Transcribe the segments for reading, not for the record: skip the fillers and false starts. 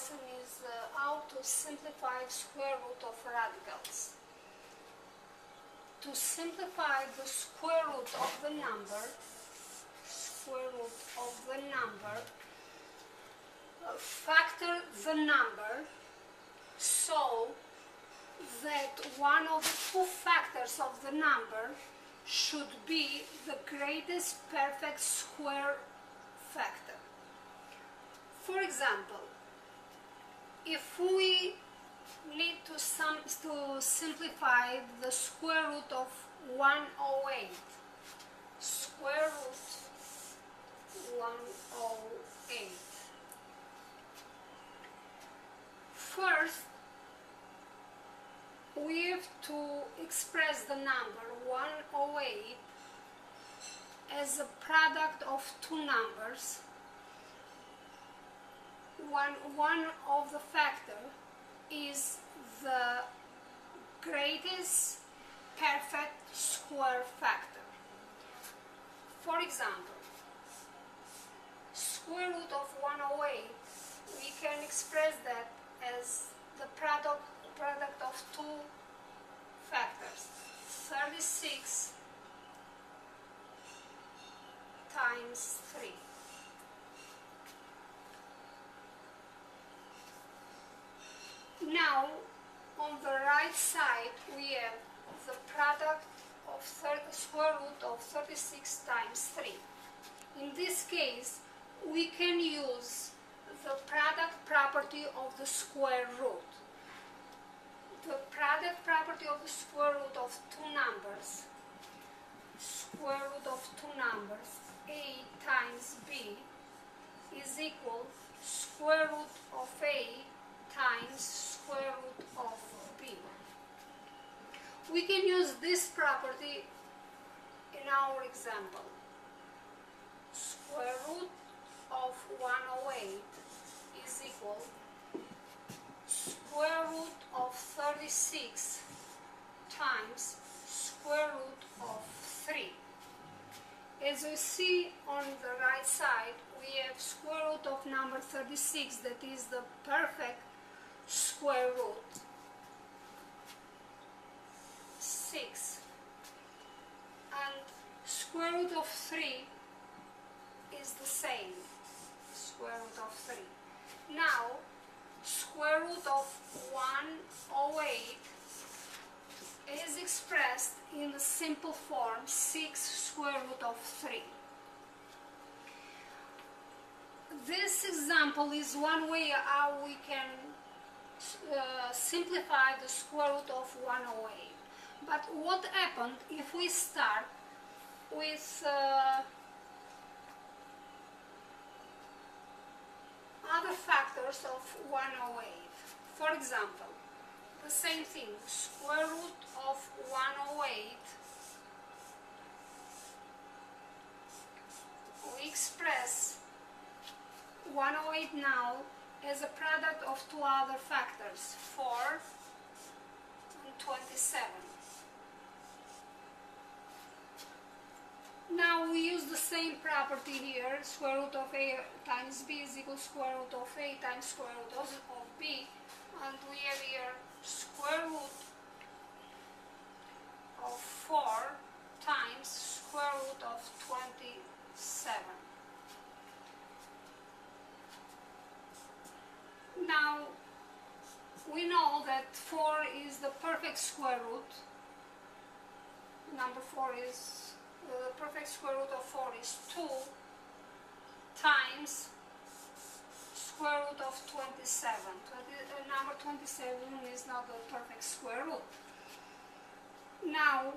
lesson is how to simplify square root of radicals. To simplify the square root of the number, factor the number so that one of the two factors of the number should be the greatest perfect square factor. For example, if we need to simplify the square root of 108, square root 108. First, we have to express the number 108 as a product of two numbers. One of the factor is the greatest perfect square factor. For example, square root of 108, we can express that as the product of two factors, 36 times 3. Now, on the right side, we have the product of square root of 36 times 3. In this case, we can use the product property of the square root. The product property of the square root of two numbers, a times b, is equal square root of a times square root of b. We can use this property in our example. Square root of 108 is equal square root of 36 times square root of 3. As we see on the right side, we have square root of number 36, that is the perfect square root, 6, and square root of 3 is the same, square root of 3. Now, square root of 108 is expressed in the simple form 6 square root of 3. This example is one way how we can simplify the square root of 108. But what happened if we start with other factors of 108? For example, the same thing, square root of 108, we express 108 now as a product of two other factors, 4 and 27. Now we use the same property here, square root of a times b is equal square root of a times square root of b, and we have here square root of 4 times square root of 27. Now, we know that 4 is the perfect square root. Number 4 is, the perfect square root of 4 is 2 times square root of 27. Number 27 is not the perfect square root. Now,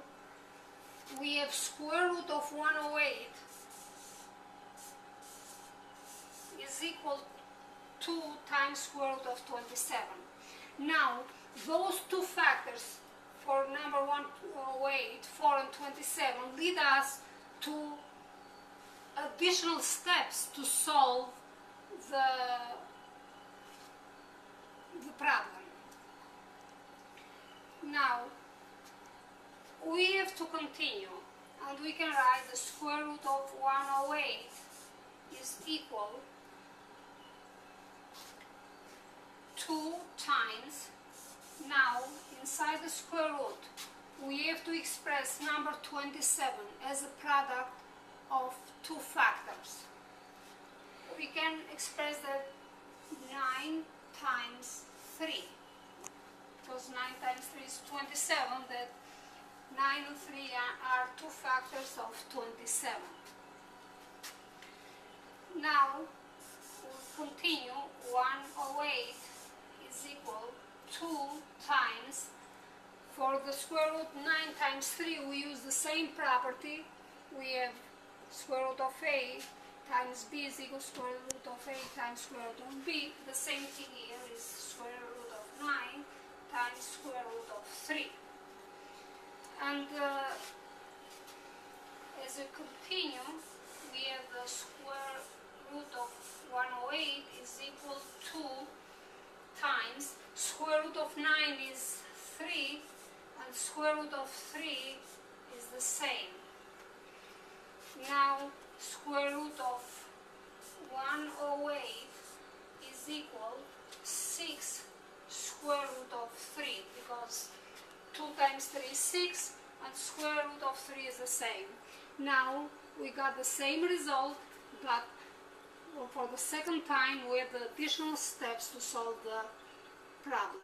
we have square root of 108 is equal 2 times square root of 27. Now, those two factors for number 108, 4 and 27 lead us to additional steps to solve the problem. Now, we have to continue, and we can write the square root of 108 is equal times. Now, inside the square root, we have to express number 27 as a product of two factors. We can express that 9 times 3, because 9 times 3 is 27, that 9 and 3 are two factors of 27. Now, we'll continue. 108 is equal 2 times, for the square root 9 times 3 we use the same property. We have square root of a times b is equal to square root of a times square root of b. The same thing here is square root of 9 times square root of 3. And as we continue, we have the square root of 108 is equal to 2 times square root of 9 is 3, and square root of 3 is the same. Now square root of 108 is equal 6 square root of 3, because 2 times 3 is 6 and square root of 3 is the same. Now we got the same result, but for the second time we have the additional steps to solve the problem.